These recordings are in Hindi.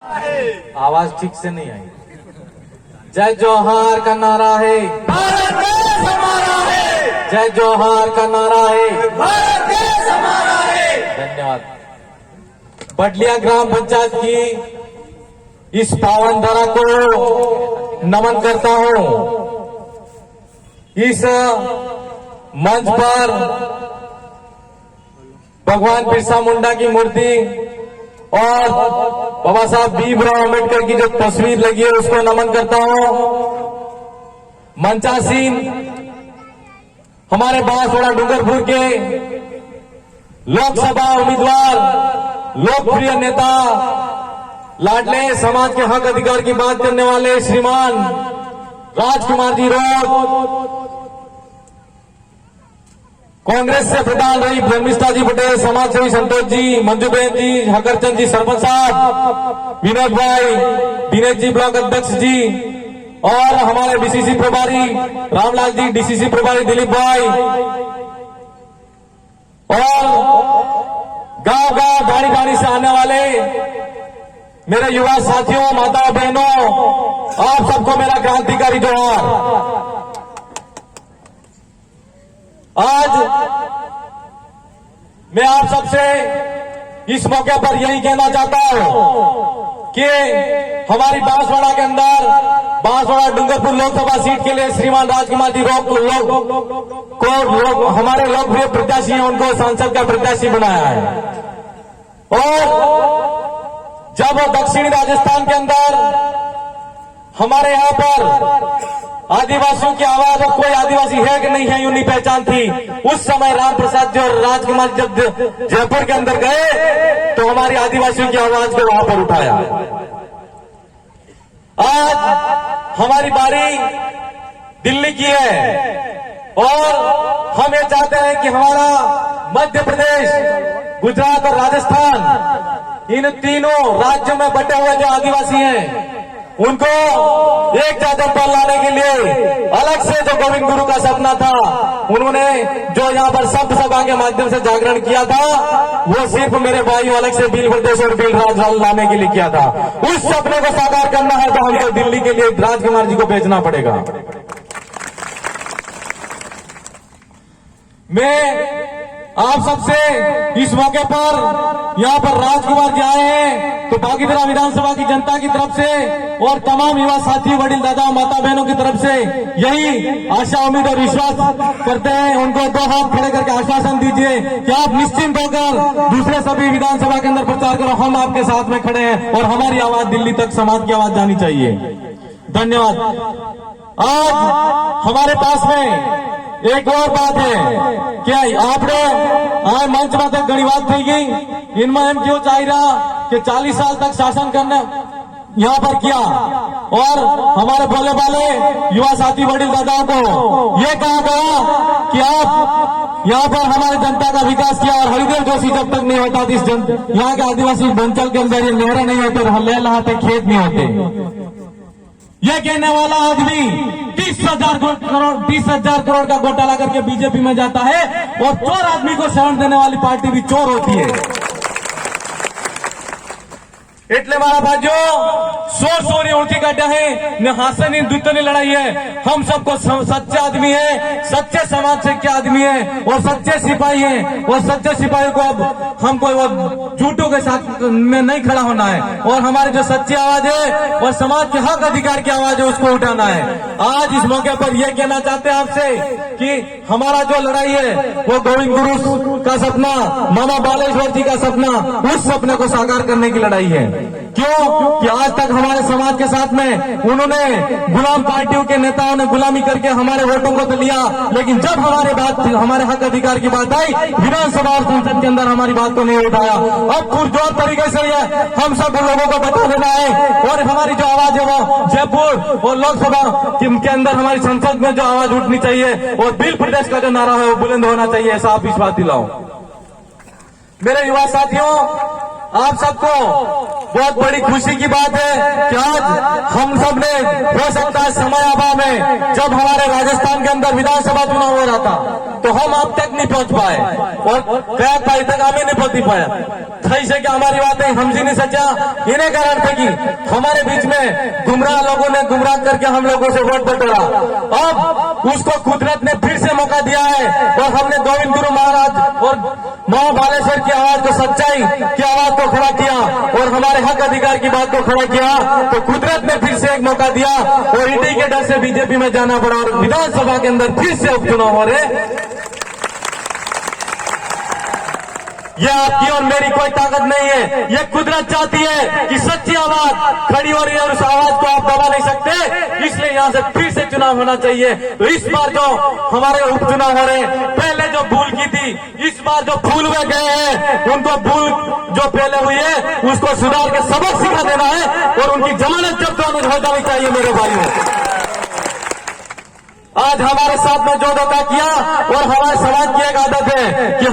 आवाज ठीक से नहीं आई। जय जोहार का नारा है, भारत देश हमारा है। जय जोहार का नारा है, भारत देश हमारा है। धन्यवाद। बडलिया ग्राम पंचायत की इस पावन धरा को नमन करता हूं। इस मंच पर भगवान बिरसा मुंडा की मूर्ति और बाबा साहब भीमराव अम्बेडकर की जो तस्वीर लगी है उसको नमन करता हूं। मंचासीन हमारे बांसवाड़ा डूंगरपुर के लोकसभा उम्मीदवार, लोकप्रिय नेता, लाडले समाज के हक अधिकार की बात करने वाले श्रीमान राजकुमार जी रोड, कांग्रेस से प्रधान रही ब्रह्मिष्ठा जी पटेल, समाज सेवी संतोष जी, मंजूबेन जी, हकरचंद जी, सरपंच साहब, विनोद भाई, दिनेश जी ब्लॉक अध्यक्ष जी, और हमारे बीसीसी प्रभारी रामलाल जी, डीसीसी प्रभारी दिलीप भाई, और गांव गांव गाड़ी गाड़ी से आने वाले मेरे युवा साथियों, माताओं बहनों, आप सबको मेरा क्रांतिकारी जोहार। आज मैं आप सबसे इस मौके पर यही कहना चाहता हूं कि हमारी बांसवाड़ा के अंदर, बांसवाड़ा डूंगरपुर लोकसभा सीट के लिए श्रीमान राजकुमार जी को हमारे लोकप्रिय प्रत्याशी हैं, उनको सांसद का प्रत्याशी बनाया है। और जब दक्षिणी राजस्थान के अंदर हमारे यहां पर आदिवासियों की आवाज, और कोई आदिवासी है कि नहीं है यूं नहीं पहचान थी, उस समय राम प्रसाद जी और राजकुमार जब जयपुर के अंदर गए तो हमारी आदिवासियों की आवाज को वहां पर उठाया। आज हमारी बारी दिल्ली की है और हम ये चाहते हैं कि हमारा मध्य प्रदेश, गुजरात और राजस्थान, इन तीनों राज्यों में बटे हुए जो आदिवासी हैं उनको एक चादर पर लाने के लिए अलग से जो गोविंद गुरु का सपना था, उन्होंने जो यहाँ पर शब्द सभा के माध्यम से जागरण किया था, वो सिर्फ मेरे भाइयों अलग से भील प्रदेश और भील राज लाने के लिए किया था। उस सपने को साकार करना है तो हमको दिल्ली के लिए राजकुमार जी को भेजना पड़ेगा। मैं आप सबसे इस मौके पर यहाँ पर राजकुमार जी आए हैं तो बागीपुरा विधानसभा की जनता की तरफ से और तमाम युवा साथी, वडील दादा, माता बहनों की तरफ से यही आशा, उम्मीद और विश्वास करते हैं। उनको दो हाथ खड़े करके आश्वासन दीजिए कि आप निश्चिंत होकर दूसरे सभी विधानसभा के अंदर प्रचार करो, हम आपके साथ में खड़े हैं और हमारी आवाज दिल्ली तक समाज की आवाज जानी चाहिए। धन्यवाद। आज हमारे पास में एक और बात है कि आपने आज मंच में तक घनी बात थी गई, इनमें हम क्यों चाह रहा कि 40 साल तक शासन करने यहाँ पर किया और हमारे भोले भाले युवा साथी, वडील दादाओं को ये कहा गया कि आप यहाँ पर हमारे जनता का विकास किया और हरिदेव जोशी जब तक नहीं होता इस यहाँ के आदिवासी बंचल के अंदर ये नहरें नहीं होते, ले लहाते खेत नहीं होते। ये कहने वाला आदमी 30,000 करोड़ का घोटाला करके बीजेपी में जाता है और चोर आदमी को शरण देने वाली पार्टी भी चोर होती है। એટલે મારા ભાઈઓ, शोर शोरी ऊंची गड्ढा है, न हास्य नहीं दूतनी लड़ाई है। हम सबको सच्चे आदमी है, सच्चे समाज से के आदमी है और सच्चे सिपाही है, और सच्चे सिपाही को अब हमको वो झूठों के साथ में नहीं खड़ा होना है और हमारी जो सच्ची आवाज है और समाज के हक अधिकार की आवाज है उसको उठाना है। आज इस मौके पर यह कहना चाहते हैं आपसे कि हमारा जो लड़ाई है वो गोविंद गुरु का सपना, मामा बालेश्वर जी का सपना, उस सपने को साकार करने की लड़ाई है। क्यों कि आज तक हमारे समाज के साथ में उन्होंने गुलाम पार्टियों के नेताओं ने गुलामी करके हमारे वोटों को तो लिया, लेकिन जब हमारे हक अधिकार की बात आई विधानसभा और संसद के अंदर हमारी बात को नहीं उठाया। अब पुरजोर तरीके से हम सब लोगों को बता देना है और हमारी जो आवाज है वो जयपुर और लोकसभा के अंदर हमारी संसद में जो आवाज उठनी चाहिए और भील प्रदेश का जो नारा है वो बुलंद होना चाहिए, ऐसा आप विश्वास दिलाओ। मेरे युवा साथियों, आप सबको बहुत बड़ी खुशी की बात है कि आज हम सब ने, हो सकता है समय अभाव में, जब हमारे राजस्थान के अंदर विधानसभा चुनाव हो रहा था तो हम अब तक नहीं पहुंच पाए और कया पाई तक हमें नहीं पहुंच पाया। सही से क्या हमारी बातें समझी नहीं सचा, इन्हें कारण थे कि हमारे बीच में गुमराह लोगों ने गुमराह करके हम लोगों से वोट बटोरा। अब उसको कुदरत ने फिर से मौका दिया है और हमने गोविंद गुरु महाराज और मां बालेश्वर की आवाज को, सच्चाई की आवाज को खड़ा किया और हमारे हक अधिकार की बात को खड़ा किया, तो कुदरत ने फिर से एक मौका दिया और ईडी के डर से बीजेपी में जाना पड़ा और विधानसभा के अंदर फिर से उपचुनाव हो रहे। यह आपकी और मेरी कोई ताकत नहीं है, यह कुदरत चाहती है कि सच्ची आवाज खड़ी हो रही है और उस आवाज को आप दबा नहीं सकते, इसलिए यहां से फिर से चुनाव होना चाहिए। तो इस बार जो हमारे उपचुनाव हो रहे, पहले जो भूल की थी, इस बार जो भूल में गए हैं उनको भूल जो पहले हुई है उसको सुधार के सबक सिखा देना है और उनकी जमानत जब्त हो जानी चाहिए। मेरे भाइयों, आज हमारे साथ में जो धोखा किया और हमारे समाज की एक आदत है कि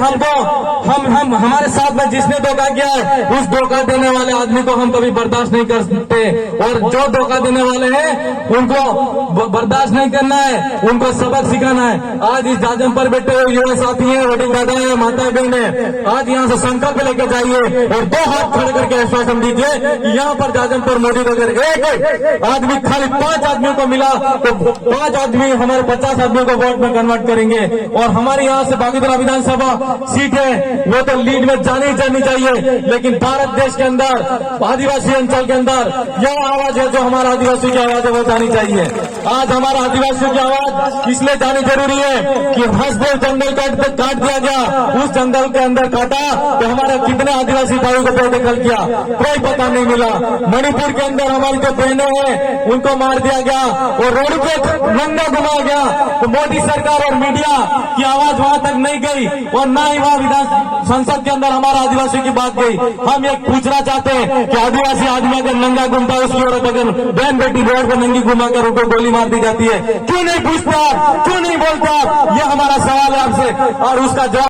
हमारे साथ में जिसने धोखा किया है उस धोखा देने वाले आदमी को हम कभी बर्दाश्त नहीं कर सकते और जो धोखा देने वाले हैं उनको बर्दाश्त नहीं करना है, उनको सबक सिखाना है। आज इस जाजम पर बैठे हुए युवा साथी हैं, वडील दादा है, माता बहन है, आज यहाँ से संकल्प लेके जाइए और 2 हाथ खड़े करके आश्वासन दीजिए कि यहाँ पर जाजम पर मोदी को अगर एक आदमी, खाली 5 आदमियों को मिला तो 5 आदमी हमारे 50 आदमियों को वोट में कन्वर्ट करेंगे और हमारी यहाँ से बागीधरा विधानसभा सीट है वो तो लीड में जानी चाहिए, लेकिन भारत देश के अंदर आदिवासी अंचल के अंदर यह आवाज है जो हमारा आदिवासी की आवाज है वो जानी चाहिए। आज हमारा आदिवासियों की आवाज इसलिए जानी जरूरी है कि हंसदेव जंगल काट दिया गया, उस जंगल के अंदर काटा तो हमारे कितने आदिवासी भाइयों को बेदखल किया, कोई पता नहीं मिला। मणिपुर के अंदर हमारी जो बहनें हैं उनको मार दिया गया और रोड पे नंगा घुमा गया, तो मोदी सरकार और मीडिया की आवाज वहां तक नहीं गई और ना ही वहां विधान संसद के अंदर हमारा आदिवासी की बात गई। हम ये पूछना चाहते हैं कि आदिवासी आदमी अगर नंगा घूमता है, उसकी औरत अगर बहन बेटी रोड पर नंगी घुमा कर उनको गोली मार दी जाती है, क्यों नहीं पूछता, क्यों नहीं बोलता? ये हमारा सवाल है आपसे और उसका जवाब